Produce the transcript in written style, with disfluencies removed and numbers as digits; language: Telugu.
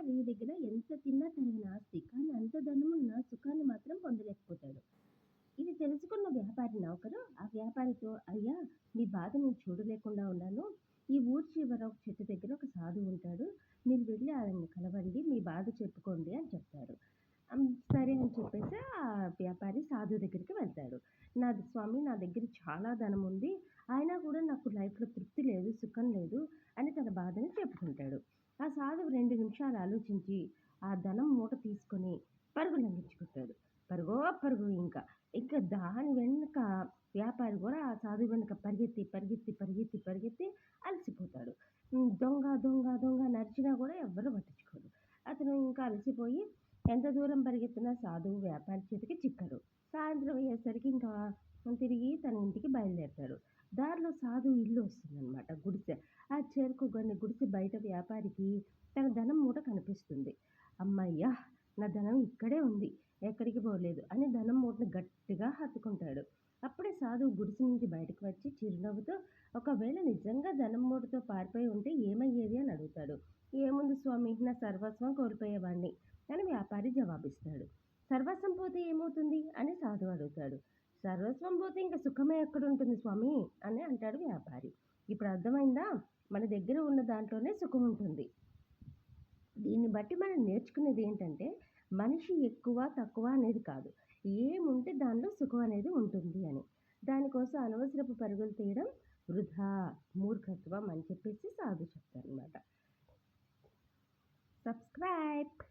వ్యాపారి దగ్గర ఎంత తిన్నా తరిగిన ఆస్తి, కానీ అంత ధనమున్న సుఖాన్ని మాత్రం పొందలేకపోతాడు. ఇది తెలుసుకున్న వ్యాపారి నౌకరు ఆ వ్యాపారితో, అయ్యా, మీ బాధ నేను చూడలేకుండా ఉన్నాను. ఈ ఊరి చివర ఒక చెట్టు దగ్గర ఒక సాధువు ఉంటాడు. మీరు వెళ్ళి ఆయన్ని కలవండి, మీ బాధ చెప్పుకోండి అని చెప్తాడు. సరే అని చెప్పేసి ఆ వ్యాపారి సాధువు దగ్గరికి వెళ్తాడు. నాది స్వామి, నా దగ్గర చాలా ధనం ఉంది. అయినా కూడా నాకు లైఫ్‌లో తృప్తి లేదు, సుఖం లేదు అని తన బాధని చెప్పుకుంటాడు. ఆ సాధువు 2 నిమిషాలు ఆలోచించి ఆ ధనం మూట తీసుకొని పరుగు లంఘించుకుంటాడు. పరుగో పరుగు ఇంకా. ఇంక దాని వెనక వ్యాపారి కూడా ఆ సాధువు వెనక పరిగెత్తి, పరిగెత్తి, పరిగెత్తి, పరిగెత్తి అలసిపోతాడు. దొంగ, దొంగ, దొంగ అని అరిచినా కూడా ఎవ్వరు పట్టించుకోరు. అతను ఇంకా అలసిపోయి ఎంత దూరం పరిగెత్తినా సాధువు వ్యాపారి చేతికి చిక్కడు. సాయంత్రం అయ్యేసరికి ఇంకా తిరిగి తన ఇంటికి బయలుదేరతాడు. దారిలో సాధువు ఇల్లు వస్తుందనమాట, గుడిసె. ఆ చేరుకోగానే గుడిసె బయట వ్యాపారికి తన ధనం మూట కనిపిస్తుంది. అమ్మయ్య! నా ధనం ఇక్కడే ఉంది, ఎక్కడికి పోలేదు అని ధనం మూటని గట్టిగా హత్తుకుంటాడు. అప్పుడే సాధువు గుడిసె నుంచి బయటకు వచ్చి చిరునవ్వుతో, ఒకవేళ నిజంగా ధనం మూటతో పారిపోయి ఉంటే ఏమయ్యేది అని అడుగుతాడు. ఏముంది స్వామి, నా సర్వస్వం కోల్పోయేవాణ్ణి అని వ్యాపారి జవాబిస్తాడు. సర్వస్వం పోతే ఏమవుతుంది అని సాధువు అడుగుతాడు. సర్వస్వం పోతే ఇంక సుఖమే ఎక్కడుంటుంది స్వామి అని అంటాడు వ్యాపారి. ఇప్పుడు అర్థమైందా? మన దగ్గర ఉన్న దాంట్లోనే సుఖం ఉంటుంది. దీన్ని బట్టి మనం నేర్చుకునేది ఏంటంటే, మనిషి ఎక్కువ తక్కువ అనేది కాదు, ఏముంటే దానిలో సుఖం అనేది ఉంటుంది అని. దానికోసం అనవసరపు పరుగులు తీయడం వృధా, మూర్ఖత్వం అని చెప్పేసి సాధువు చెప్తారనమాట. సబ్స్క్రైబ్.